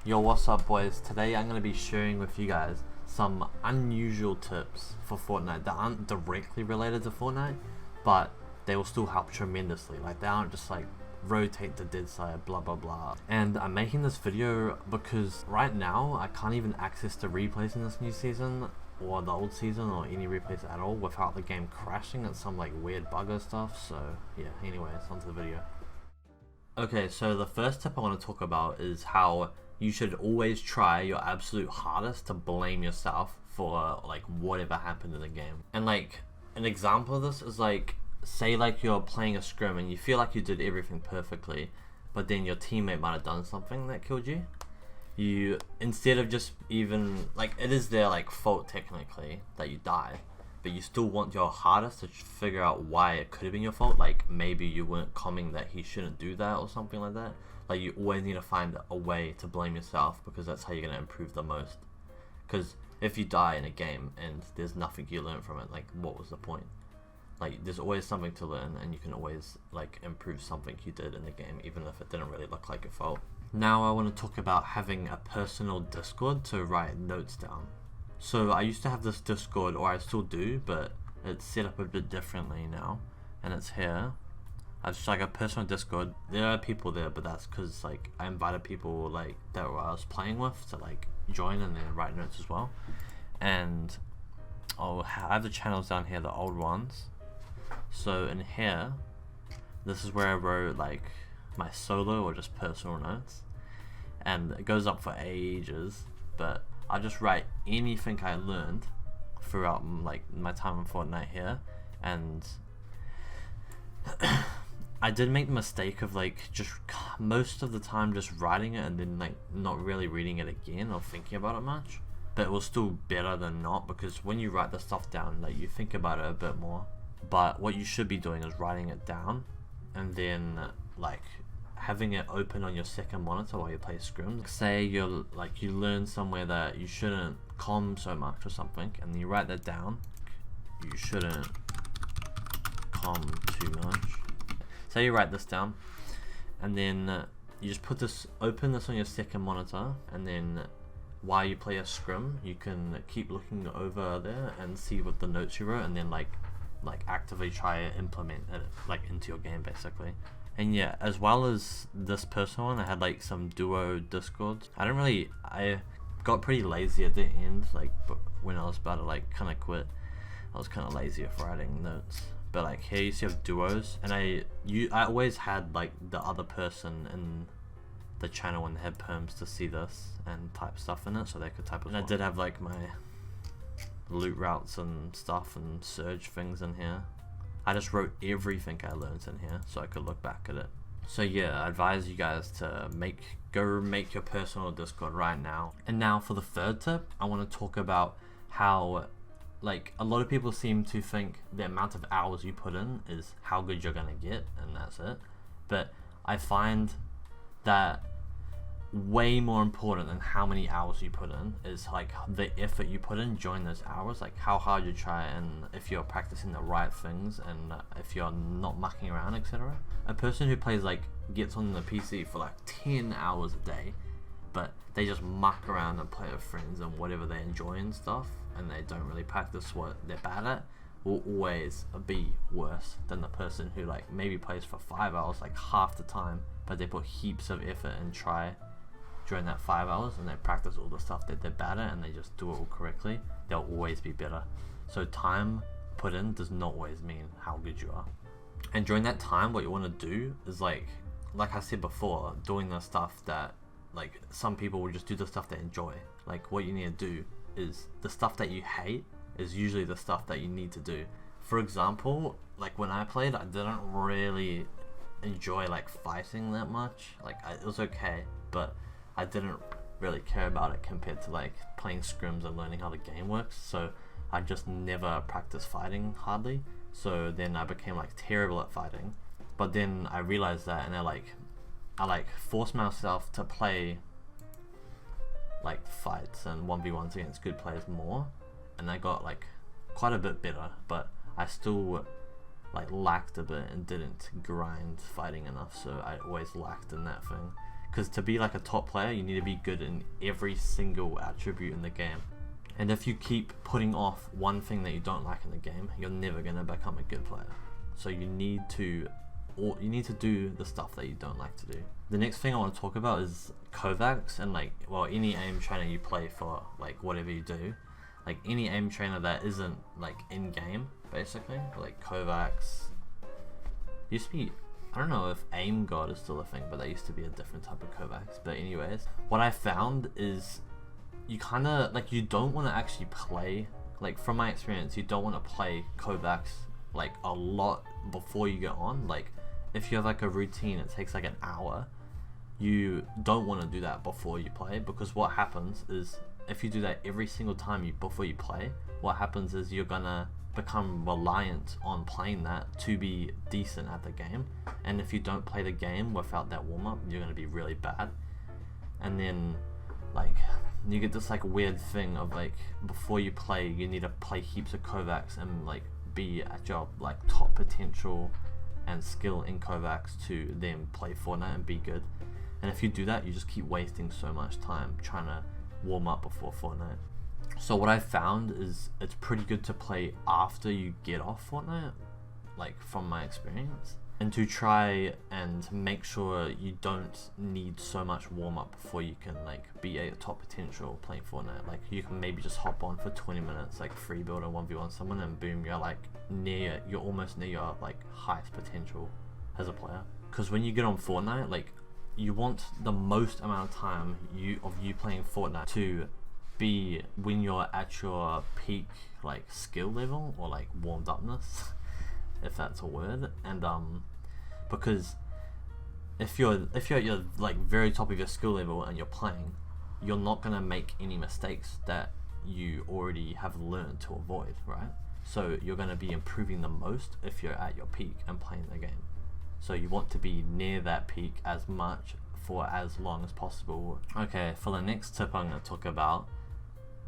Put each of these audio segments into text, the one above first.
Yo, what's up boys? Today I'm going to be sharing with you guys some unusual tips for Fortnite that aren't directly related to Fortnite, but they will still help tremendously. Like, they aren't just like rotate the dead side, blah blah blah. And I'm making this video because right now I can't even access the replays in this new season or the old season or any replays at all without the game crashing and some like weird bugger stuff. So yeah, anyways, onto the video. Okay, so the first tip I want to talk about is how you should always try your absolute hardest to blame yourself for like whatever happened in the game. And like an example of this is like, say like you're playing a scrim and you feel like you did everything perfectly, but then your teammate might have done something that killed you. You, instead of just even like, it is their like fault technically that you died, but you still want your hardest to figure out why it could have been your fault. Like maybe you weren't commenting that he shouldn't do that or something like that. Like you always need to find a way to blame yourself, because that's how you're going to improve the most. Because if you die in a game and there's nothing you learn from it, like what was the point? Like there's always something to learn, and you can always like improve something you did in the game, even if it didn't really look like your fault. Now I want to talk about having a personal Discord to write notes down. So I used to have this Discord, or I still do, but it's set up a bit differently now, and it's here. I've just like a personal Discord. There are people there, but that's because like I invited people like that I was playing with to like join and then write notes as well. And I have the channels down here, the old ones. So in here, this is where I wrote like my solo or just personal notes, and it goes up for ages, but I just write anything I learned throughout like my time in Fortnite here. And I did make the mistake of like just most of the time just writing it and then like not really reading it again or thinking about it much, but it was still better than not, because when you write the stuff down, like you think about it a bit more. But what you should be doing is writing it down and then like having it open on your second monitor while you play scrims. Say you're like, you learn somewhere that you shouldn't comm so much or something, and you write that down. You shouldn't comm too much. Say you write this down, and then you just open this on your second monitor, and then while you play a scrim, you can keep looking over there and see what the notes you wrote, and then like actively try to implement it like into your game basically. And yeah, as well as this personal one, I had like some duo Discords. I got pretty lazy at the end, like when I was about to like kind of quit. I was kind of lazy at writing notes. But like here you see have duos, and I always had like the other person in the channel when they had perms to see this and type stuff in it, so they could type it. And I did have like my loot routes and stuff and surge things in here. I just wrote everything I learned in here so I could look back at it. So yeah, I advise you guys to go make your personal Discord right now. And now for the third tip, I want to talk about how like a lot of people seem to think the amount of hours you put in is how good you're gonna get, and that's it. But I find that way more important than how many hours you put in is like the effort you put in during those hours, like how hard you try, and if you're practicing the right things, and if you're not mucking around, etc. A person who plays like gets on the PC for like 10 hours a day, but they just muck around and play with friends and whatever they enjoy and stuff, and they don't really practice what they're bad at, will always be worse than the person who like maybe plays for 5 hours like half the time, but they put heaps of effort and try during that 5 hours, and they practice all the stuff that they're bad at and they just do it all correctly. They'll always be better. So time put in does not always mean how good you are. And during that time, what you want to do is like I said before, doing the stuff that like some people will just do the stuff they enjoy. Like what you need to do is the stuff that you hate is usually the stuff that you need to do. For example, like when I played, I didn't really enjoy like fighting that much. Like it was okay, but I didn't really care about it compared to like playing scrims and learning how the game works. So I just never practiced fighting hardly. So then I became like terrible at fighting. But then I realized that, and I forced myself to play like fights and 1v1s against good players more, and I got like quite a bit better, but I still like lacked a bit and didn't grind fighting enough, so I always lacked in that thing. because to be like a top player, you need to be good in every single attribute in the game. And if you keep putting off one thing that you don't like in the game, you're never going to become a good player. So you need to do the stuff that you don't like to do. The next thing I want to talk about is Kovacs, and like, well, any aim trainer you play for, like whatever you do, like any aim trainer that isn't like in game, basically, like Kovacs. Used to be, I don't know if aim god is still a thing, but that used to be a different type of Kovacs. But anyways, what I found is you kind of like, you don't want to actually play, like from my experience, you don't want to play Kovacs like a lot before you get on. Like if you have like a routine, it takes like an hour, you don't want to do that before you play, because what happens is if you do that every single time before you play, what happens is you're gonna become reliant on playing that to be decent at the game. And if you don't play the game without that warm-up, you're gonna be really bad. And then like you get this like weird thing of like, before you play, you need to play heaps of Kovacs and like be at your like top potential and skill in Kovacs to then play Fortnite and be good. And if you do that, you just keep wasting so much time trying to warm up before Fortnite. So what I found is it's pretty good to play after you get off Fortnite, like from my experience, and to try and make sure you don't need so much warm up before you can like be at your top potential playing Fortnite. Like you can maybe just hop on for 20 minutes, like free build and 1v1 someone, and boom, you're almost near your like highest potential as a player. Because when you get on Fortnite, like you want the most amount of time of you playing Fortnite to be when you're at your peak like skill level, or like warmed upness, if that's a word. And because if you're at your like very top of your skill level and you're playing, you're not gonna make any mistakes that you already have learned to avoid, right? So you're gonna be improving the most if you're at your peak and playing the game. So you want to be near that peak as much for as long as possible. Okay, for the next tip I'm going to talk about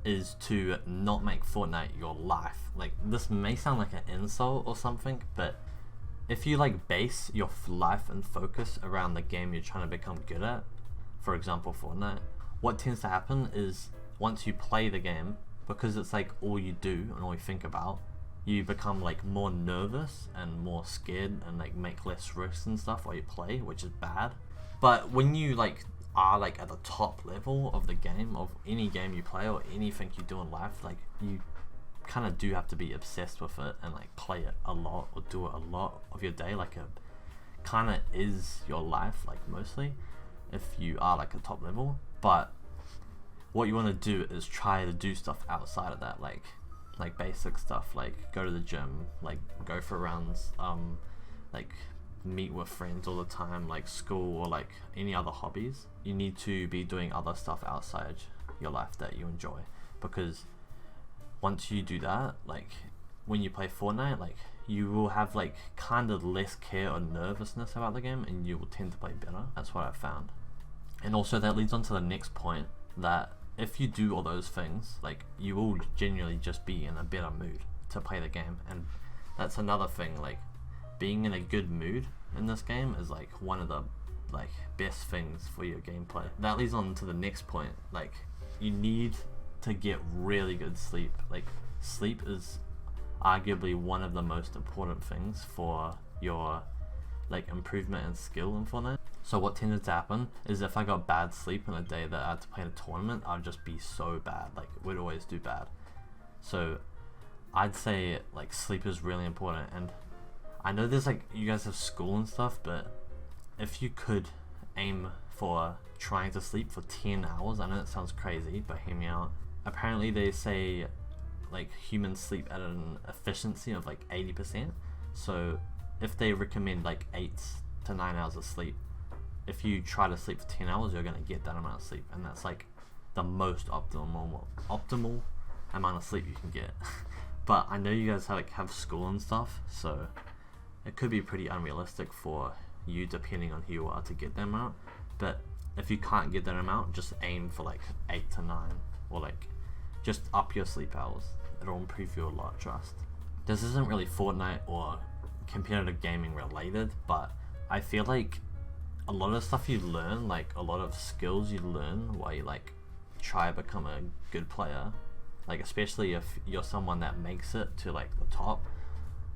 is to not make Fortnite your life. Like, this may sound like an insult or something, but if you like base your life and focus around the game you're trying to become good at, for example Fortnite, what tends to happen is once you play the game, because it's like all you do and all you think about, you become like more nervous and more scared and like make less risks and stuff while you play, which is bad. But when you like are like at the top level of the game, of any game you play or anything you do in life, like you kind of do have to be obsessed with it and like play it a lot or do it a lot of your day. Like a kind of is your life, like mostly, if you are like a top level. But what you want to do is try to do stuff outside of that, like basic stuff, like go to the gym, like go for runs, like meet with friends all the time, like school or like any other hobbies. You need to be doing other stuff outside your life that you enjoy, because once you do that, like when you play Fortnite, like you will have like kind of less care or nervousness about the game, and you will tend to play better. That's what I found. And also that leads on to the next point, that if you do all those things, like you will genuinely just be in a better mood to play the game. And that's another thing, like being in a good mood in this game is like one of the like best things for your gameplay. That leads on to the next point, like you need to get really good sleep. Like sleep is arguably one of the most important things for your like improvement and skill in Fortnite. So what tended to happen is if I got bad sleep on a day that I had to play in a tournament, I'd just be so bad, like would always do bad. So I'd say like sleep is really important. And I know there's like, you guys have school and stuff, but if you could aim for trying to sleep for 10 hours, I know that sounds crazy, but hear me out. Apparently they say like humans sleep at an efficiency of like 80%. So if they recommend like 8 to 9 hours of sleep, if you try to sleep for 10 hours, you're going to get that amount of sleep. And that's like the most optimal amount of sleep you can get. But I know you guys have school and stuff, so it could be pretty unrealistic for you, depending on who you are, to get that amount. But if you can't get that amount, just aim for like 8 to 9, or like just up your sleep hours. It'll improve you a lot, trust. This isn't really Fortnite or competitive gaming related, but I feel like a lot of stuff you learn, like a lot of skills you learn while you like try to become a good player, like especially if you're someone that makes it to like the top,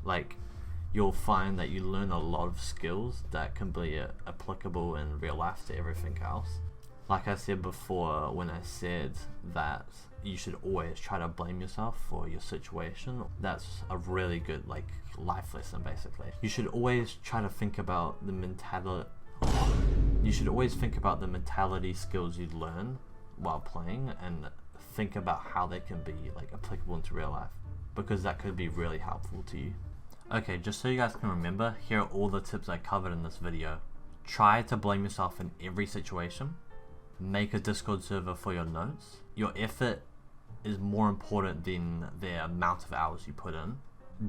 like you'll find that you learn a lot of skills that can be applicable in real life to everything else. Like I said before, when I said that you should always try to blame yourself for your situation, that's a really good like life lesson basically. You should always try to think about the mentality. You should always think about the mentality skills you learn while playing and think about how they can be like applicable into real life, because that could be really helpful to you. Okay, just so you guys can remember, here are all the tips I covered in this video. Try to blame yourself in every situation. Make a Discord server for your notes. Your effort is more important than the amount of hours you put in.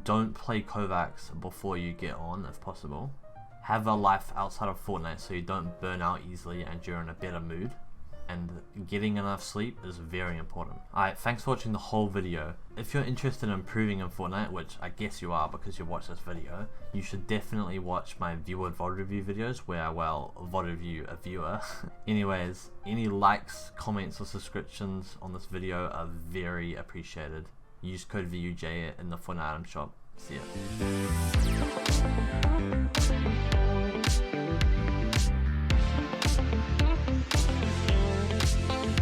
Don't play Kovacs before you get on if possible. Have a life outside of Fortnite so you don't burn out easily and you're in a better mood. And getting enough sleep is very important. Alright, thanks for watching the whole video. If you're interested in improving in Fortnite, which I guess you are because you watched this video, you should definitely watch my viewer VOD review videos where I VOD review a viewer. Anyways, any likes, comments or subscriptions on this video are very appreciated. Use code VUJ in the Fortnite item shop. See ya.